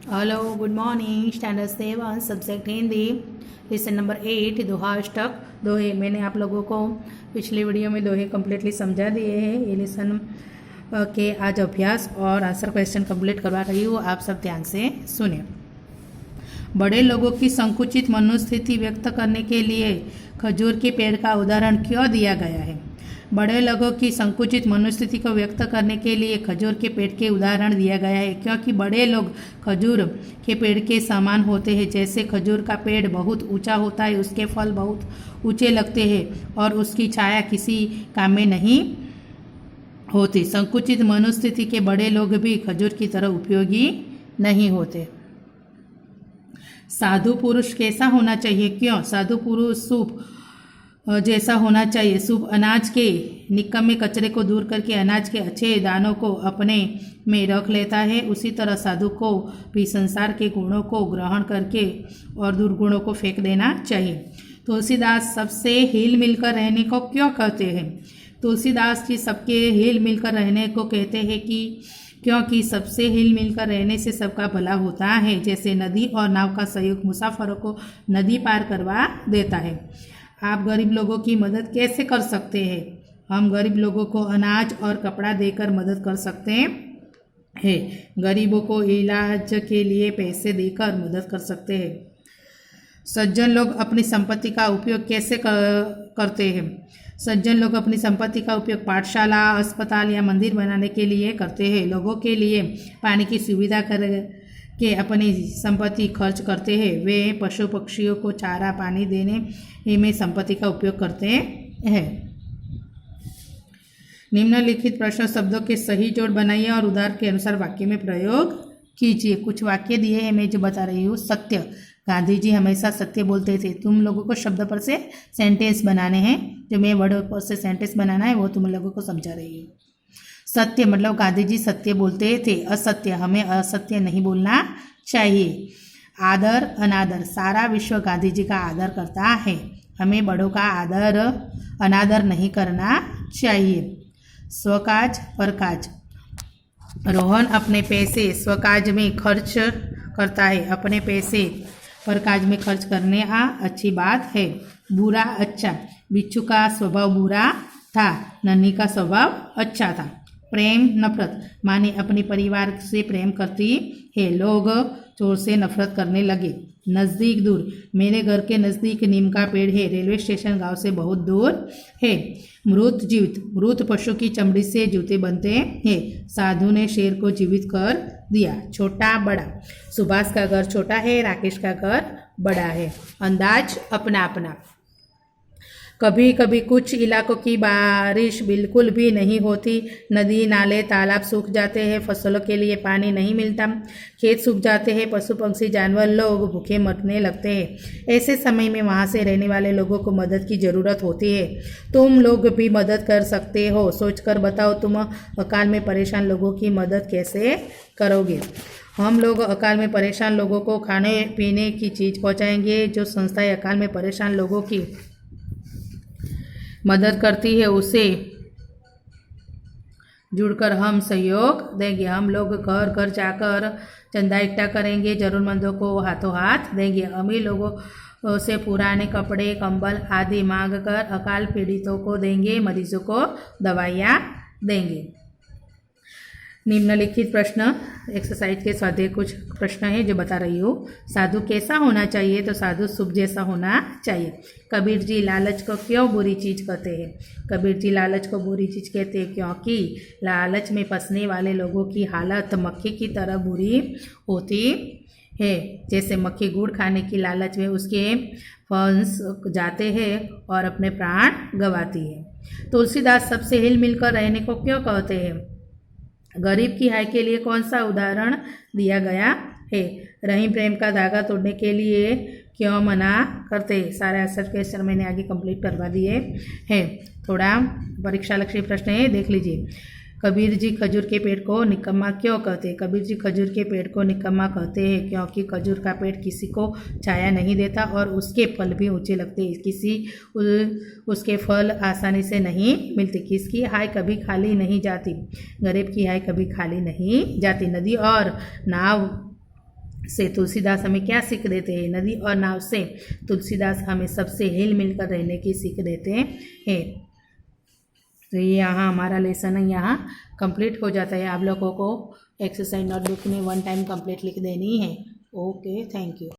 Hello, good morning. Standard 7 subject Hindi, lesson number 8 दोहाष्टक दोहे। मैंने आप लोगों को पिछले वीडियो में दोहे कम्प्लीटली समझा दिए हैं। ये लेसन के आज अभ्यास और आंसर क्वेश्चन कंप्लीट करवा रही हूँ, आप सब ध्यान से सुने। बड़े लोगों की संकुचित मनोस्थिति व्यक्त करने के लिए खजूर के पेड़ का उदाहरण क्यों दिया गया है? बड़े लोगों की संकुचित मनोस्थिति को व्यक्त करने के लिए खजूर के पेड़ के उदाहरण दिया गया है, क्योंकि बड़े लोग खजूर के पेड़ के समान होते हैं। जैसे खजूर का पेड़ बहुत ऊंचा होता है, उसके फल बहुत ऊंचे लगते हैं और उसकी छाया किसी काम में नहीं होती। संकुचित मनोस्थिति के बड़े लोग भी खजूर की तरह उपयोगी नहीं होते। साधु पुरुष कैसा होना चाहिए? क्यों? साधु पुरुष सूप जैसा होना चाहिए। सूप अनाज के निकम्मे कचरे को दूर करके अनाज के अच्छे दानों को अपने में रख लेता है। उसी तरह साधु को भी संसार के गुणों को ग्रहण करके और दुर्गुणों को फेंक देना चाहिए। तुलसीदास सबसे हिल मिलकर रहने को क्यों कहते हैं? तुलसीदास जी सबके हिल मिलकर रहने को कहते हैं क्योंकि सबसे हिल मिलकर रहने से सबका भला होता है। जैसे नदी और नाव का सहयोग मुसाफिरों को नदी पार करवा देता है। आप गरीब लोगों की मदद कैसे कर सकते हैं? हम गरीब लोगों को अनाज और कपड़ा देकर मदद कर सकते हैं। गरीबों को इलाज के लिए पैसे देकर मदद कर सकते हैं। सज्जन लोग अपनी संपत्ति का उपयोग कैसे करते हैं? सज्जन लोग अपनी संपत्ति का उपयोग पाठशाला, अस्पताल या मंदिर बनाने के लिए करते हैं। लोगों के लिए पानी की सुविधा के अपनी संपत्ति खर्च करते हैं। वे पशु पक्षियों को चारा पानी देने में संपत्ति का उपयोग करते हैं। निम्नलिखित प्रश्न शब्दों के सही जोड़ बनाइए और उदाहरण के अनुसार वाक्य में प्रयोग कीजिए। कुछ वाक्य दिए हैं, मैं जो बता रही हूँ। सत्य, गांधी जी हमेशा सत्य बोलते थे। तुम लोगों को शब्द पर से सेंटेंस बनाने हैं, जो मैं वर्ड पर से सेंटेंस बनाना है वो तुम लोगों को समझा रही हूँ। सत्य मतलब गांधी जी सत्य बोलते थे। असत्य, हमें असत्य नहीं बोलना चाहिए। आदर अनादर, सारा विश्व गांधी जी का आदर करता है। हमें बड़ों का आदर अनादर नहीं करना चाहिए। स्वकाज परकाज, रोहन अपने पैसे स्वकाज में खर्च करता है। अपने पैसे परकाज में खर्च करने अच्छी बात है। बुरा अच्छा, बिच्छू का स्वभाव बुरा था, नन्ही का स्वभाव अच्छा था। प्रेम नफरत, माने अपने परिवार से प्रेम करती है, लोग चोर से नफरत करने लगे। नज़दीक दूर, मेरे घर के नज़दीक नीम का पेड़ है, रेलवे स्टेशन गांव से बहुत दूर है। मृत जीवित, मृत पशु की चमड़ी से जूते बनते हैं। साधु ने शेर को जीवित कर दिया। छोटा बड़ा, सुभाष का घर छोटा है, राकेश का घर बड़ा है। अंदाज अपना अपना, कभी कभी कुछ इलाकों की बारिश बिल्कुल भी नहीं होती। नदी नाले तालाब सूख जाते हैं, फसलों के लिए पानी नहीं मिलता, खेत सूख जाते हैं, पशु पंछी जानवर लोग भूखे मरने लगते हैं। ऐसे समय में वहाँ से रहने वाले लोगों को मदद की ज़रूरत होती है। तुम लोग भी मदद कर सकते हो। सोचकर बताओ, तुम अकाल में परेशान लोगों की मदद कैसे करोगे? हम लोग अकाल में परेशान लोगों को खाने पीने की चीज़ पहुँचाएंगे। जो संस्थाएं अकाल में परेशान लोगों की मदद करती है उसे जुड़कर हम सहयोग देंगे। हम लोग घर घर जाकर चंदा इकट्ठा करेंगे, जरूरतमंदों को हाथों हाथ देंगे। अमीर लोगों से पुराने कपड़े, कंबल आदि मांग कर अकाल पीड़ितों को देंगे, मरीजों को दवाइयाँ देंगे। निम्नलिखित प्रश्न एक्सरसाइज के स्वाध्याय कुछ प्रश्न है जो बता रही हूँ। साधु कैसा होना चाहिए? तो साधु शुभ जैसा होना चाहिए। कबीर जी लालच को क्यों बुरी चीज़ कहते हैं? कबीर जी लालच को बुरी चीज़ कहते हैं क्योंकि लालच में फंसने वाले लोगों की हालत मक्खी की तरह बुरी होती है। जैसे मक्खी गुड़ खाने की लालच में उसके फंस जाते हैं और अपने प्राण गंवाती है। तुलसीदास सबसे हिल मिलकर रहने को क्यों कहते हैं? गरीब की हाय के लिए कौन सा उदाहरण दिया गया है? रहीम प्रेम का धागा तोड़ने के लिए क्यों मना करते? सारे आंसर क्वेश्चन मैंने आगे कंप्लीट करवा दिए हैं। थोड़ा परीक्षा लक्ष्य प्रश्न है, देख लीजिए। कबीर जी खजूर के पेड़ को निकम्मा क्यों कहते हैं? कबीर जी खजूर के पेड़ को निकम्मा कहते हैं क्योंकि खजूर का पेड़ किसी को छाया नहीं देता और उसके फल भी ऊंचे लगते हैं। उसके फल आसानी से नहीं मिलते। किसकी हाय कभी खाली नहीं जाती? गरीब की हाय कभी खाली नहीं जाती। नदी और नाव से तुलसीदास हमें क्या सीख देते हैं? नदी और नाव से तुलसीदास हमें सबसे हिल मिलकर रहने की सीख देते हैं। तो ये यहाँ हमारा लेसन यहाँ कंप्लीट हो जाता है। आप लोगों को एक्सरसाइज नोटबुक में 1 टाइम कंप्लीट लिख देनी है। Okay, thank you.